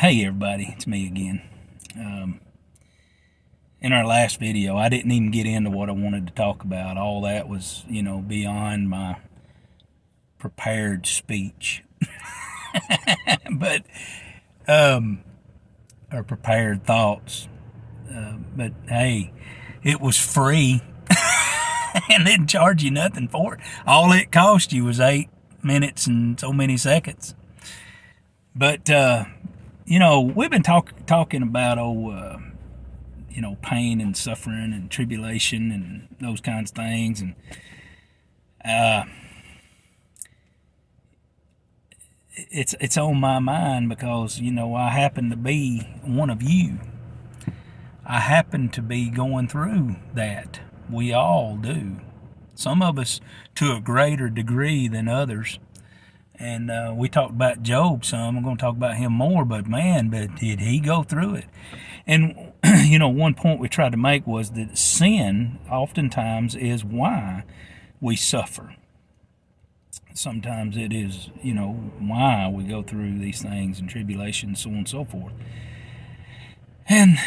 Hey everybody, it's me again. In our last video, I didn't even get into what I wanted to talk about. All that was, beyond my prepared speech. but, or prepared thoughts. But hey, it was free and didn't charge you nothing for it. All it cost you was 8 minutes and so many seconds. But, we've been talking about, pain and suffering and tribulation and those kinds of things. And it's on my mind because, I happen to be one of you. I happen to be going through that. We all do. Some of us to a greater degree than others. And we talked about Job some. I'm going to talk about him more, but did he go through it? And, one point we tried to make was that sin oftentimes is why we suffer. Sometimes it is, why we go through these things and tribulations, so on and so forth. And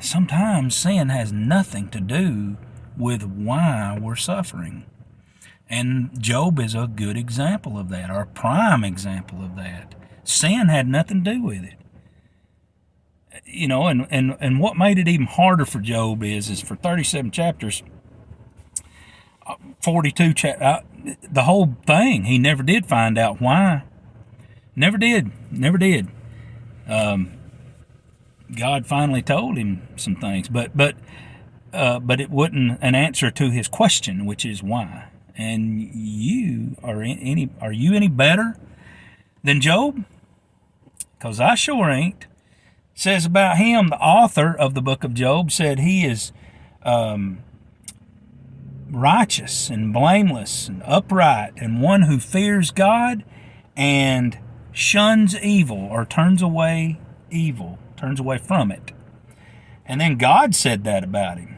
sometimes sin has nothing to do with why we're suffering. And Job is a good example of that, or a prime example of that. Sin had nothing to do with it. And what made it even harder for Job is for 37 chapters, 42 the whole thing, he never did find out why. Never did. God finally told him some things, but it wasn't an answer to his question, which is why. And are you any better than Job? Because I sure ain't. It says about him, the author of the book of Job said he is righteous and blameless and upright and one who fears God and shuns evil, or turns away from it. And then God said that about him.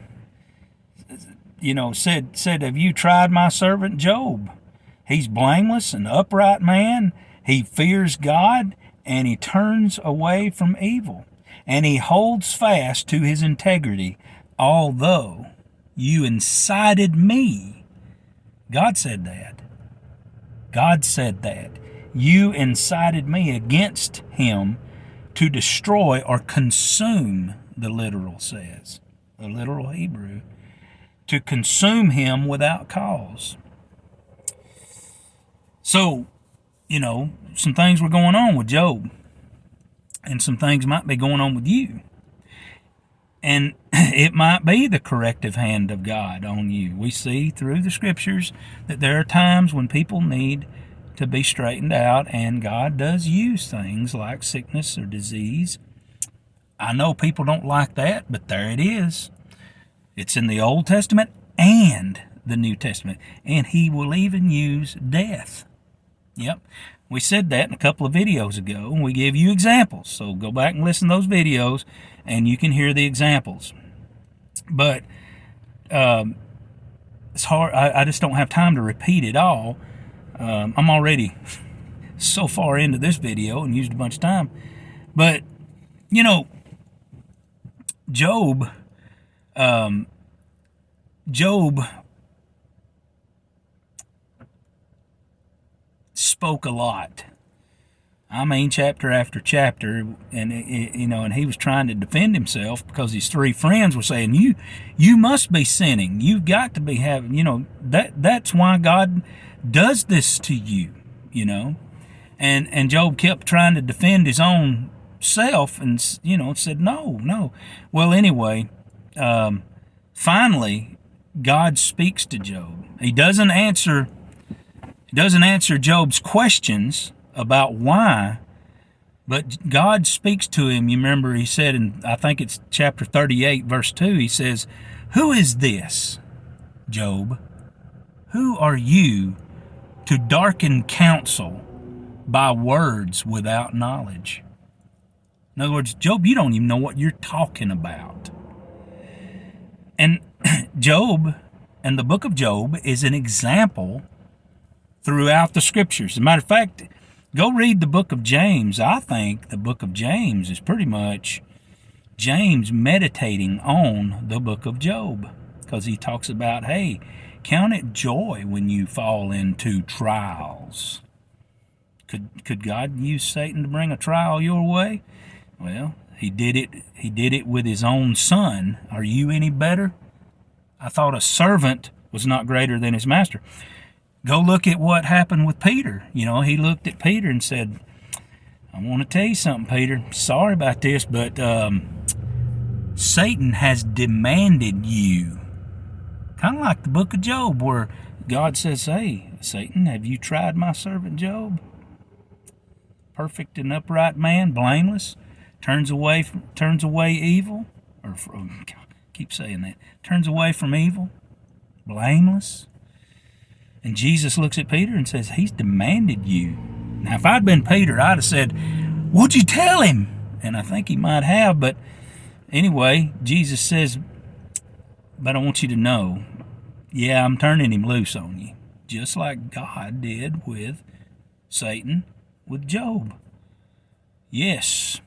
Said, have you tried my servant Job? He's blameless and upright man. He fears God and he turns away from evil. And he holds fast to his integrity, although you incited me. God said that. You incited me against him to destroy or consume, the literal says, the literal Hebrew, to consume him without cause. So, some things were going on with Job, and some things might be going on with you. And it might be the corrective hand of God on you. We see through the scriptures that there are times when people need to be straightened out, and God does use things like sickness or disease. I know people don't like that, but there it is. It's in the Old Testament and the New Testament. And he will even use death. Yep. We said that in a couple of videos ago, and we gave you examples. So go back and listen to those videos, and you can hear the examples. But it's hard. I just don't have time to repeat it all. I'm already so far into this video and used a bunch of time. But, Job spoke a lot. I mean, chapter after chapter, and and he was trying to defend himself because his 3 friends were saying, "You must be sinning. You've got to be having, that's why God does this to you, And Job kept trying to defend his own self, and said no. Well, anyway, finally, God speaks to Job. He doesn't answer Job's questions about why, but God speaks to him. You remember he said in, I think it's chapter 38, verse 2, he says, "Who is this, Job? Who are you to darken counsel by words without knowledge?" In other words, Job, you don't even know what you're talking about. And Job and the book of Job is an example throughout the scriptures. As a matter of fact, Go read the book of James. I think the book of James is pretty much James meditating on the book of Job, because he talks about, hey, count it joy when you fall into trials. Could God use Satan to bring a trial your way? Well, he did it. He did it with his own son. Are you any better? I thought a servant was not greater than his master. Go look at what happened with Peter. You know, he looked at Peter and said, I want to tell you something, Peter. Sorry about this, but Satan has demanded you. Kind of like the book of Job, where God says, hey, Satan, have you tried my servant Job? Perfect and upright man, blameless, turns away evil, or keep saying that, turns away from evil, blameless. And Jesus looks at Peter and says, he's demanded you. Now, if I'd been Peter, I'd have said, would you tell him? And I think he might have, but anyway, Jesus says, but I want you to know, yeah, I'm turning him loose on you, just like God did with Satan, with Job. Yes,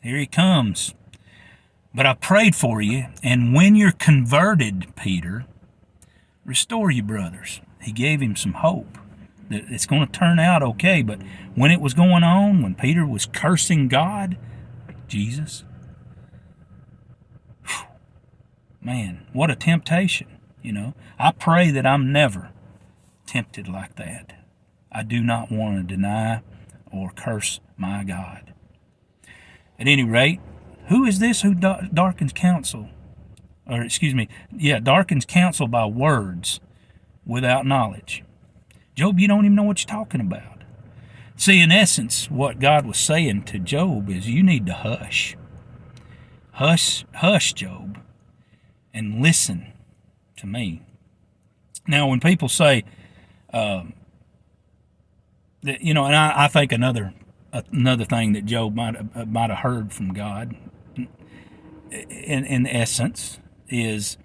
here he comes. But I prayed for you, and when you're converted, Peter, restore your brothers. He gave him some hope that it's going to turn out okay. But when it was going on, when Peter was cursing God, Jesus, man, what a temptation, you know. I pray that I'm never tempted like that. I do not want to deny or curse my God. At any rate, who is this who darkens counsel? Or, darkens counsel by words without knowledge. Job, you don't even know what you're talking about. See, in essence, what God was saying to Job is you need to hush. Hush, Job, and listen to me. Now, when people say, that, you know, and I think another thing that Job might have heard from God, in essence, is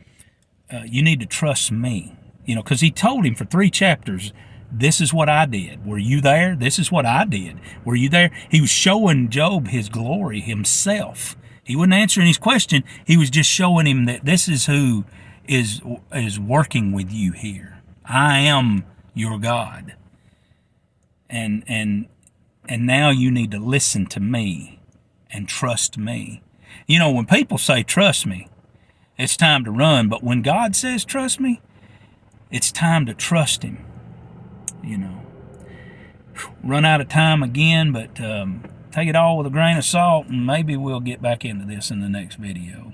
you need to trust me. You know, because he told him for 3 chapters, this is what I did. Were you there? This is what I did. Were you there? He was showing Job his glory himself. He wasn't answering his question. He was just showing him that this is who is working with you here. I am your God. And now you need to listen to me and trust me. You know, when people say trust me, it's time to run. But when God says trust me, it's time to trust him. You know, run out of time again, but take it all with a grain of salt, and maybe we'll get back into this in the next video.